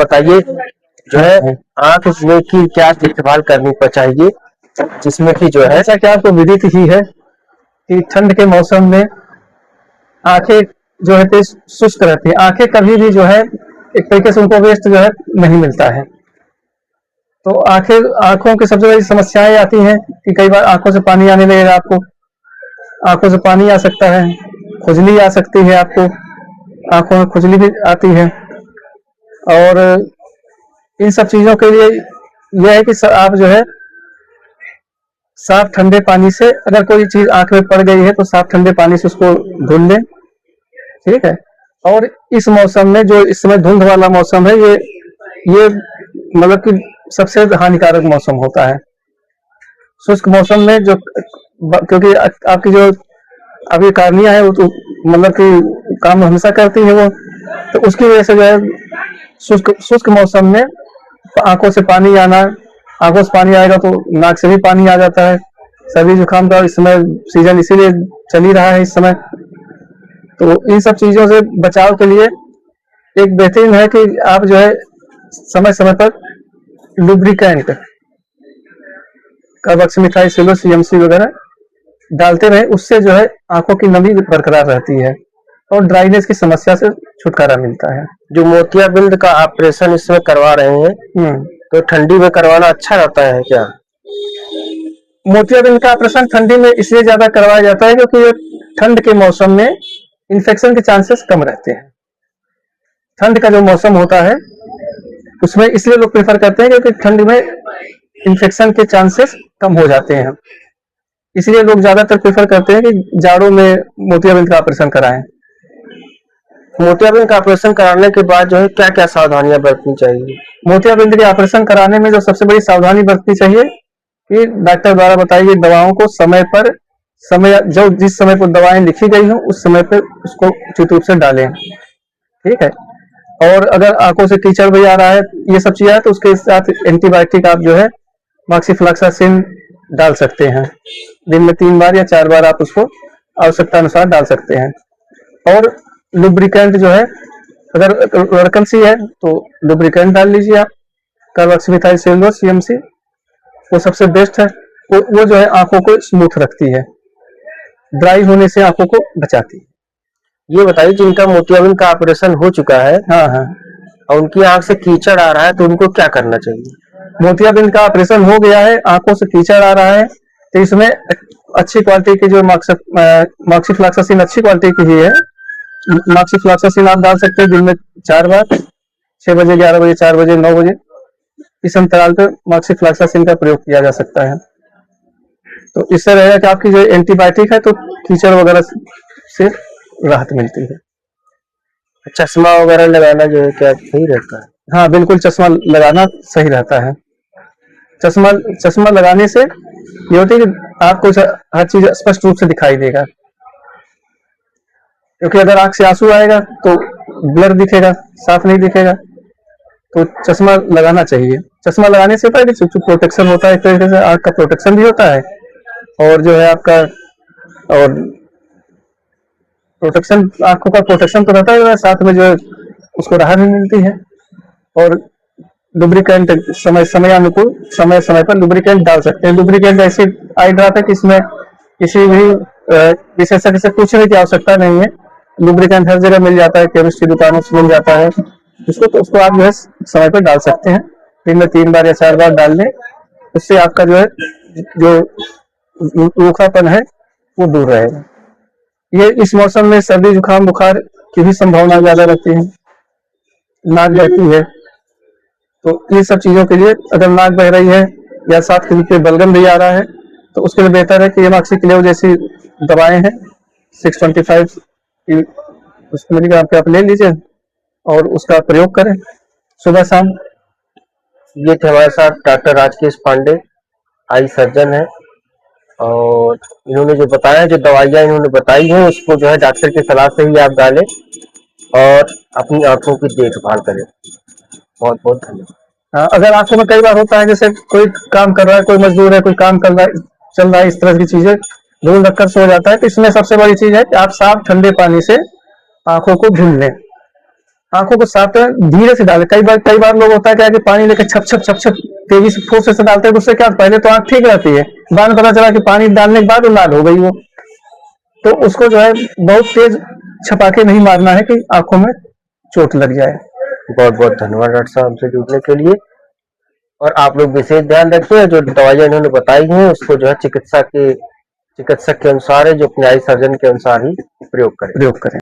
बताइए जो है आंख में की क्या देखभाल करनी चाहिए, जिसमें कि जो है जैसा कि आपको विदित ही है कि ठंड के मौसम में आंखें जो है तेज शुष्क रहती है। आंखें कभी भी जो है एक तरीके से उनको वेस्ट जो है नहीं मिलता है। तो आंखों की सबसे बड़ी समस्याएं आती हैं कि कई बार आंखों से पानी आने लगेगा, आपको आंखों से पानी आ सकता है, खुजली आ सकती है, आपको आंखों में खुजली भी आती है। और इन सब चीजों के लिए यह है कि आप जो है साफ ठंडे पानी से, अगर कोई चीज आंख में पड़ गई है तो साफ ठंडे पानी से उसको धुल लें, ठीक है। और इस मौसम में जो इस समय धुंध वाला मौसम है, ये मतलब कि सबसे हानिकारक मौसम होता है। शुष्क मौसम में जो, क्योंकि आपकी जो अभी कार्निया है वो तो मतलब कि काम हमेशा करती है वो, तो उसकी वजह से जो है शुष्क मौसम में आंखों से पानी आना, आंखों से पानी आएगा तो नाक से भी पानी आ जाता है। सर्दी जुकाम का इस समय सीजन इसीलिए चल ही रहा है इस समय। तो इन सब चीजों से बचाव के लिए एक बेहतरीन है कि आप जो है समय समय पर लुब्रिकेंट, कार्बोक्सिमिथाइल सेलुलोज CMC वगैरह डालते रहे, उससे जो है आंखों की नमी बरकरार रहती है और ड्राइनेस की समस्या से छुटकारा मिलता है। जो मोतियाबिंद का ऑपरेशन इसमें करवा रहे हैं, तो ठंडी में करवाना अच्छा रहता है क्या? मोतियाबिंद का ऑपरेशन ठंडी में इसलिए ज्यादा करवाया जाता है क्योंकि ठंड के मौसम में इन्फेक्शन के चांसेस कम रहते हैं। ठंड का जो मौसम होता है उसमें इसलिए लोग प्रेफर करते हैं क्योंकि ठंड में इन्फेक्शन के चांसेस कम हो जाते हैं, इसलिए लोग ज्यादातर प्रेफर करते हैं कि जाड़ों में मोतियाबिंद का ऑपरेशन कराएं। मोतियाबिंद का ऑपरेशन कराने के बाद जो है क्या क्या सावधानियां बरतनी चाहिए? मोतियाबिंद के ऑपरेशन कराने में जो सबसे बड़ी सावधानी बरतनी चाहिए कि डॉक्टर द्वारा बताई गई दवाओं को समय पर, जो जिस समय पर दवाएं लिखी गई हो उस समय पर उसको उचित रूप से डालें, ठीक है। और अगर आंखों से कीचड़ भी आ रहा है, ये सब चीजें, तो उसके साथ एंटीबायोटिक आप जो है मॉक्सिफ्लॉक्सासिन डाल सकते हैं। दिन में 3 बार या 4 बार आप उसको आवश्यकता अनुसार डाल सकते हैं। और लुब्रिकेंट जो है, अगर वैकेंसी है तो लुब्रिकेंट डाल लीजिए आप, कार्बोक्सिमिथाइल सेलुलोज CMC, वो सबसे बेस्ट है। वो जो है आंखों को स्मूथ रखती है, ड्राई होने से आंखों को बचाती है। ये बताइए जिनका मोतियाबिंद का ऑपरेशन हो चुका है, हाँ हाँ, और उनकी आंख से कीचड़ आ रहा है, तो उनको क्या करना चाहिए? मोतियाबिंद का ऑपरेशन हो गया है, आंखों से कीचड़ आ रहा है, तो इसमें अच्छी क्वालिटी की जो मॉक्सिफ्लॉक्सासिन अच्छी क्वालिटी की ही है, मॉक्सिफ्लॉक्सासिन आप डाल सकते हैं दिन में 4 बार, 6 बजे, 11 बजे, 4 बजे, 9 बजे, इस अंतराल पर मॉक्सिफ्लॉक्सासिन का प्रयोग किया जा सकता है। तो इससे रहेगा कि आपकी जो एंटीबायोटिक है तो कीचड़ वगैरह से राहत मिलती है। चश्मा वगैरह लगाना जो है क्या सही रहता है? हाँ बिल्कुल, चश्मा लगाना सही रहता है। चश्मा लगाने से ये होती है कि आपको हर चीज स्पष्ट रूप से दिखाई देगा, क्योंकि अगर आंख से आंसू आएगा तो ब्लर दिखेगा, साफ नहीं दिखेगा। तो चश्मा लगाना चाहिए। चश्मा लगाने से पहले जो प्रोटेक्शन होता है, एक तरीके से आंख का प्रोटेक्शन भी होता है, और जो है आपका, और प्रोटेक्शन, आंखों का प्रोटेक्शन तो रहता है, साथ में जो है उसको राहत भी मिलती है। और लुब्रिकेंट समय समय अनुकूल, समय समय पर लुब्रिकेंट डाल सकते हैं। लुब्रिकेंट ऐसी आई ड्रॉप है कि इसमें किसी भी विशेषज्ञ से पूछने की आवश्यकता नहीं है। लुब्रिकेंट हर जगह मिल जाता है, केमिस्ट की दुकानों से मिल जाता है, उसको आप जो है समय पर डाल सकते हैं। दिन में 3 बार या 4 बार डाल लें, उससे आपका जो है जो रूखापन है वो दूर रहेगा। ये इस मौसम में सर्दी जुकाम बुखार की भी संभावना ज्यादा रहती है, नाक बहती है, तो ये सब चीजों के लिए, अगर नाक बह रही है या साथ के बलगम भी आ रहा है, तो उसके लिए बेहतर है कि एमॉक्सिक्लेव जैसी दवाएं हैं 625 की, उसको मिलीग्राम पे आप ले लीजिए और उसका प्रयोग करें सुबह शाम। ये थे हमारे साथ डॉक्टर राजकेश पांडे, आई सर्जन है, और इन्होंने जो बताया, जो दवाइयाँ इन्होंने बताई हैं, उसको जो है डॉक्टर की सलाह से ही आप डालें और अपनी आंखों की देखभाल करें। बहुत बहुत धन्यवाद। हाँ, अगर आंखों में कई बार होता है, जैसे कोई काम कर रहा है, कोई मजदूर है, कोई काम कर रहा है, चल रहा है, इस तरह की चीजें धूल धक्कर से हो जाता है, तो इसमें सबसे बड़ी चीज है कि आप साफ ठंडे पानी से आंखों को धुल लें। आंखों को साफ धीरे से डाले। कई बार लोग होता है क्या कि पानी लेके छप छप तेजी से फोर्स से डालते हैं, उससे क्या पहले तो आंख ठीक रहती है, बाद में पता चला कि पानी डालने के बाद वो लाल हो गई वो। तो उसको जो है बहुत तेज छपाके नहीं मारना है कि आंखों में चोट लग जाए। बहुत बहुत धन्यवाद डॉक्टर साहब हमसे जुड़ने के लिए। और आप लोग विशेष ध्यान रखिए, जो दवाइयां इन्होंने बताई हैं उसको जो है चिकित्सक के अनुसार है, जो अपने आई सर्जन के अनुसार ही प्रयोग करें।